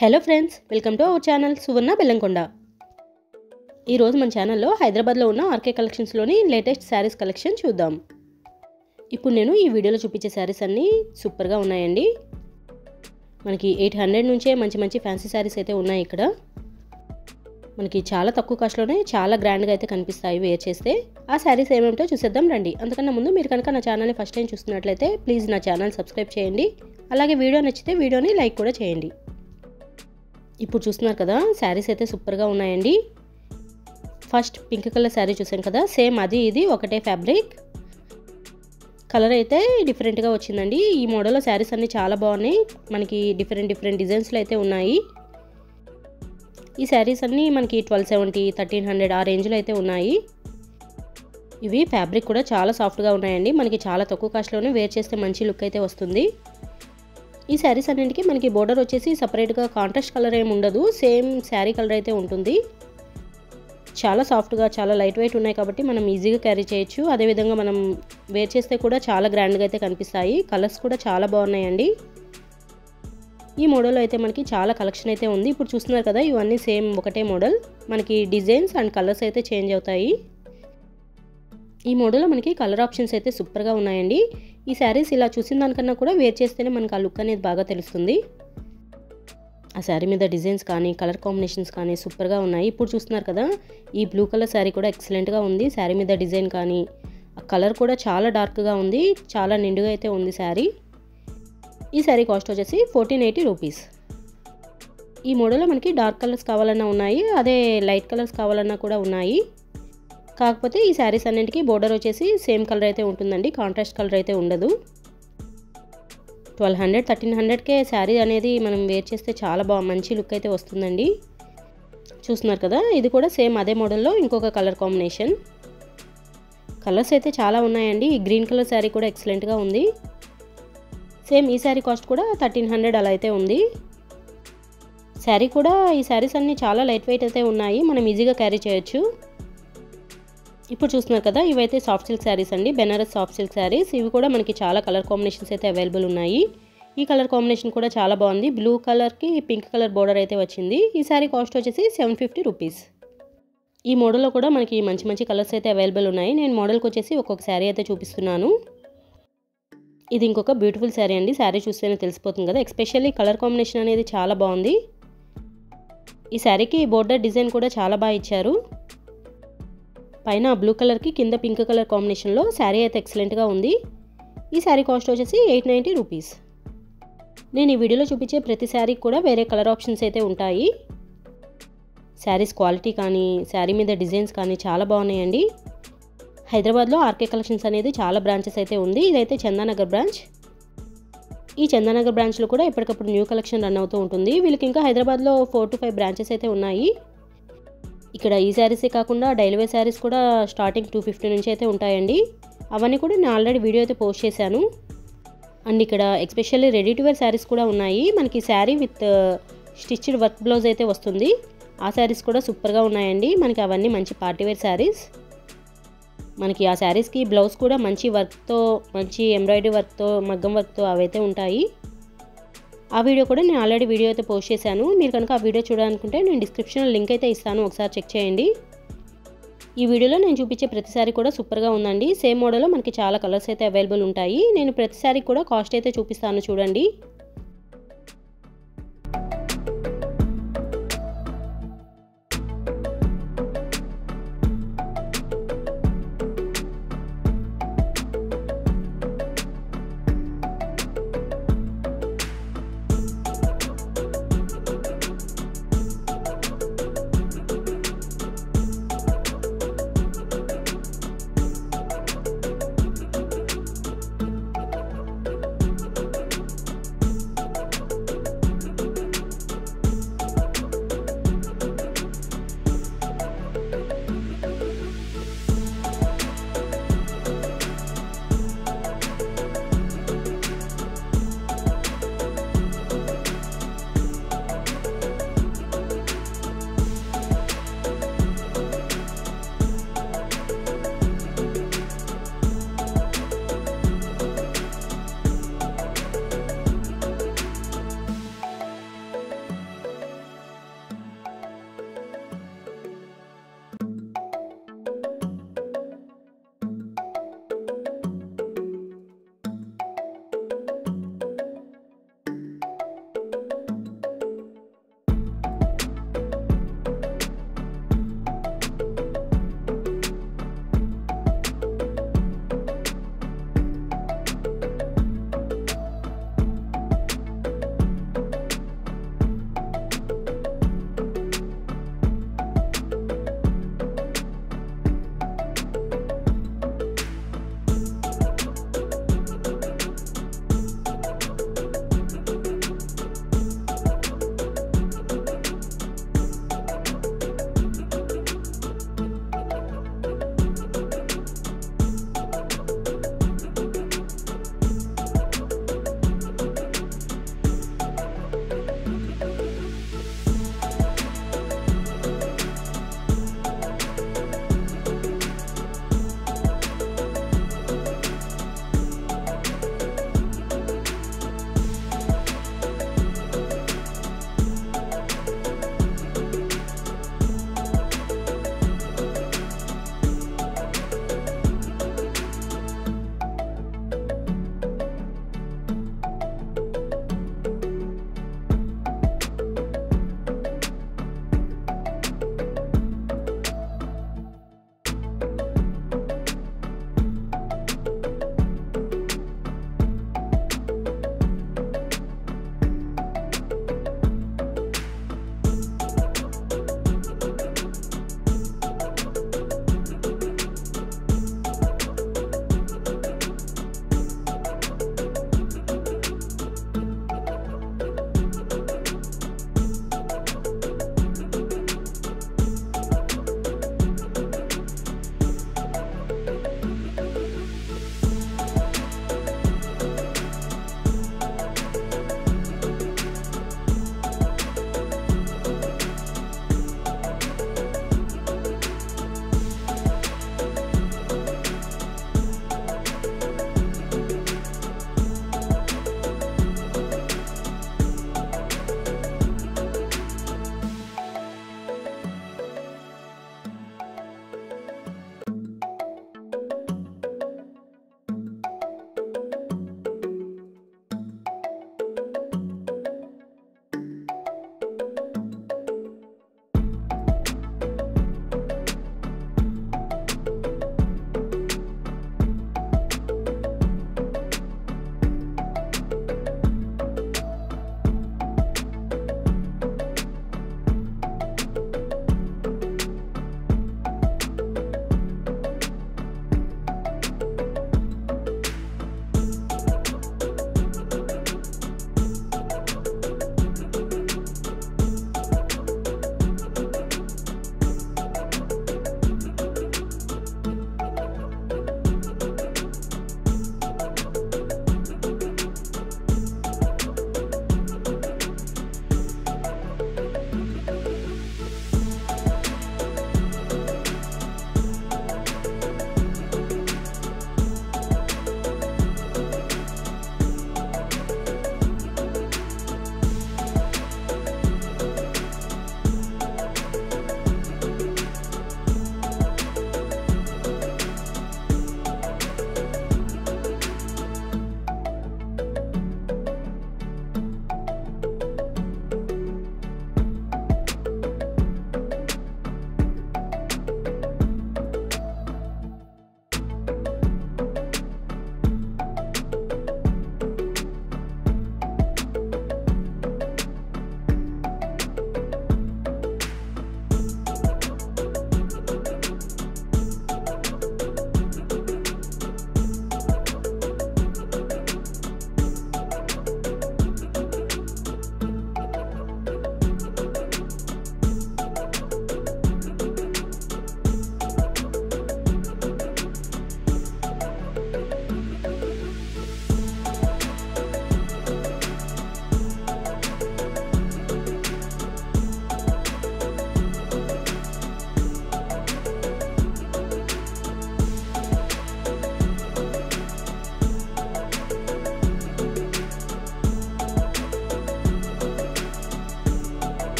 Hello friends, welcome to our channel Suvarna Bellamkonda. ఈరోజు మన ఛానల్లో హైదరాబాద్లో ఉన్న ఆర్కే కలెక్షన్స్లోని లేటెస్ట్ శారీస్ కలెక్షన్ చూద్దాం. ఇప్పుడు నేను ఈ వీడియోలో చూపించే శారీస్ అన్నీ సూపర్గా ఉన్నాయండి. మనకి 800 నుంచే మంచి మంచి ఫ్యాన్సీ శారీస్ అయితే ఉన్నాయి. ఇక్కడ మనకి చాలా తక్కువ కాస్ట్లోనే చాలా గ్రాండ్గా అయితే కనిపిస్తాయి వేర్ చేస్తే. ఆ శారీస్ ఏమేమిటో చూసేద్దాం రండి. అంతకన్నా ముందు మీరు కనుక నా ఛానల్ని ఫస్ట్ టైం చూస్తున్నట్లయితే ప్లీజ్ నా ఛానల్ సబ్స్క్రైబ్ చేయండి. అలాగే వీడియో నచ్చితే వీడియోని లైక్ కూడా చేయండి. ఇప్పుడు చూస్తున్నారు కదా, శారీస్ అయితే సూపర్గా ఉన్నాయండి. ఫస్ట్ పింక్ కలర్ శారీ చూసాం కదా, సేమ్ అది ఇది ఒకటే ఫ్యాబ్రిక్, కలర్ అయితే డిఫరెంట్గా వచ్చిందండి. ఈ మోడల్లో శారీస్ అన్నీ చాలా బాగున్నాయి. మనకి డిఫరెంట్ డిజైన్స్లో అయితే ఉన్నాయి. ఈ శారీస్ అన్నీ మనకి 1270, 1300 ఆ రేంజ్లో అయితే ఉన్నాయి. ఇవి ఫ్యాబ్రిక్ కూడా చాలా సాఫ్ట్గా ఉన్నాయండి. మనకి చాలా తక్కువ కాస్ట్లోనే వేర్ చేస్తే మంచి లుక్ అయితే వస్తుంది. ఈ శారీస్ అన్నింటికి మనకి బోర్డర్ వచ్చేసి సపరేట్గా కాంట్రాస్ట్ కలర్ ఏమి ఉండదు, సేమ్ శారీ కలర్ అయితే ఉంటుంది. చాలా సాఫ్ట్గా చాలా లైట్ వెయిట్ ఉన్నాయి కాబట్టి మనం ఈజీగా క్యారీ చేయొచ్చు. అదేవిధంగా మనం వేర్ చేస్తే కూడా చాలా గ్రాండ్గా అయితే కనిపిస్తాయి. కలర్స్ కూడా చాలా బాగున్నాయండి. ఈ మోడల్లో అయితే మనకి చాలా కలెక్షన్ అయితే ఉంది. ఇప్పుడు చూస్తున్నారు కదా, ఇవన్నీ సేమ్ ఒకటే మోడల్. మనకి డిజైన్స్ అండ్ కలర్స్ అయితే చేంజ్ అవుతాయి. ఈ మోడల్లో మనకి కలర్ ఆప్షన్స్ అయితే సూపర్గా ఉన్నాయండి. ఈ శారీస్ ఇలా చూసిన దానికన్నా కూడా వేర్ చేస్తేనే మనకు ఆ లుక్ అనేది బాగా తెలుస్తుంది. ఆ శారీ మీద డిజైన్స్ కానీ కలర్ కాంబినేషన్స్ కానీ సూపర్గా ఉన్నాయి. ఇప్పుడు చూస్తున్నారు కదా, ఈ బ్లూ కలర్ శారీ కూడా ఎక్సలెంట్గా ఉంది. శారీ మీద డిజైన్ కానీ ఆ కలర్ కూడా చాలా డార్క్గా ఉంది, చాలా నిండుగా అయితే ఉంది శారీ. ఈ శారీ కాస్ట్ వచ్చేసి 1480 రూపీస్. ఈ మోడల్లో మనకి డార్క్ కలర్స్ కావాలన్నా ఉన్నాయి, అదే లైట్ కలర్స్ కావాలన్నా కూడా ఉన్నాయి. కాకపోతే ఈ శారీస్ అన్నింటికి బోర్డర్ వచ్చేసి సేమ్ కలర్ అయితే ఉంటుందండి, కాంట్రాస్ట్ కలర్ అయితే ఉండదు. 1200, 1300కే శారీ అనేది మనం వేర్ చేస్తే చాలా మంచి లుక్ అయితే వస్తుందండి. చూస్తున్నారు కదా, ఇది కూడా సేమ్ అదే మోడల్లో ఇంకొక కలర్ కాంబినేషన్. కలర్స్ అయితే చాలా ఉన్నాయండి. ఈ గ్రీన్ కలర్ శారీ కూడా ఎక్సలెంట్గా ఉంది. సేమ్ ఈ శారీ కాస్ట్ కూడా 1300 అలా అయితే ఉంది. శారీ కూడా ఈ శారీస్ అన్నీ చాలా లైట్ వెయిట్ అయితే ఉన్నాయి, మనం ఈజీగా క్యారీ చేయొచ్చు. ఇప్పుడు చూస్తున్నారు కదా, ఇవైతే సాఫ్ట్ సిల్క్ శారీస్ అండి, బెనారస్ సాఫ్ట్ సిల్క్ శారీస్. ఇవి కూడా మనకి చాలా కలర్ కాంబినేషన్స్ అయితే అవైలబుల్ ఉన్నాయి. ఈ కలర్ కాంబినేషన్ కూడా చాలా బాగుంది. బ్లూ కలర్కి పింక్ కలర్ బోర్డర్ అయితే వచ్చింది. ఈ శారీ కాస్ట్ వచ్చేసి 750 రూపీస్. ఈ మోడల్లో కూడా మనకి మంచి మంచి కలర్స్ అయితే అవైలబుల్ ఉన్నాయి. నేను మోడల్కి వచ్చేసి ఒక్కొక్క శారీ అయితే చూపిస్తున్నాను. ఇది ఇంకొక బ్యూటిఫుల్ శారీ అండి. శారీ చూస్తేనే తెలిసిపోతుంది కదా, ఎస్పెషల్లీ కలర్ కాంబినేషన్ అనేది చాలా బాగుంది. ఈ శారీకి బోర్డర్ డిజైన్ కూడా చాలా బాగా ఇచ్చారు. పైన బ్లూ కలర్కి కింద పింక్ కలర్ కాంబినేషన్లో శారీ అయితే ఎక్సలెంట్గా ఉంది. ఈ శారీ కాస్ట్ వచ్చేసి 890 రూపీస్. నేను ఈ వీడియోలో చూపించే ప్రతి శారీకి కూడా వేరే కలర్ ఆప్షన్స్ అయితే ఉంటాయి. శారీస్ క్వాలిటీ కానీ శారీ మీద డిజైన్స్ కానీ చాలా బాగున్నాయండి. హైదరాబాద్లో ఆర్కే కలెక్షన్స్ అనేది చాలా బ్రాంచెస్ అయితే ఉంది. ఇదైతే చందానగర్ బ్రాంచ్. ఈ చందానగర్ బ్రాంచ్లో కూడా ఎప్పటికప్పుడు న్యూ కలెక్షన్ రన్ అవుతూ ఉంటుంది. వీళ్ళకి ఇంకా హైదరాబాద్లో 4 to 5 బ్రాంచెస్ అయితే ఉన్నాయి. ఇక్కడ ఈ శారీసే కాకుండా డైలీ వేర్ శారీస్ కూడా స్టార్టింగ్ 250 నుంచి అయితే ఉంటాయండి. అవన్నీ కూడా నేను ఆల్రెడీ వీడియో అయితే పోస్ట్ చేశాను. అండ్ ఇక్కడ especially ready to wear saris కూడా ఉన్నాయి. మనకి sari with stitched work blouse అయితే వస్తుంది. ఆ శారీస్ కూడా సూపర్గా ఉన్నాయండి. మనకి అవన్నీ మంచి పార్టీ వేర్ శారీస్. మనకి ఆ శారీస్కి బ్లౌజ్ కూడా మంచి వర్క్తో, మంచి ఎంబ్రాయిడరీ వర్క్తో, మగ్గం వర్క్తో అవైతే ఉంటాయి. ఆ వీడియో కూడా నేను ఆల్రెడీ వీడియో అయితే పోస్ట్ చేశాను. మీరు కనుక ఆ వీడియో చూడాలనుకుంటే నేను డిస్క్రిప్షన్లో లింక్ అయితే ఇస్తాను, ఒకసారి చెక్ చేయండి. ఈ వీడియోలో నేను చూపించే ప్రతి శారీ కూడా సూపర్గా ఉందండి. సేమ్ మోడల్లో మనకి చాలా కలర్స్ అయితే అవైలబుల్ ఉంటాయి. నేను ప్రతి శారీ కూడా కాస్ట్ అయితే చూపిస్తాను చూడండి.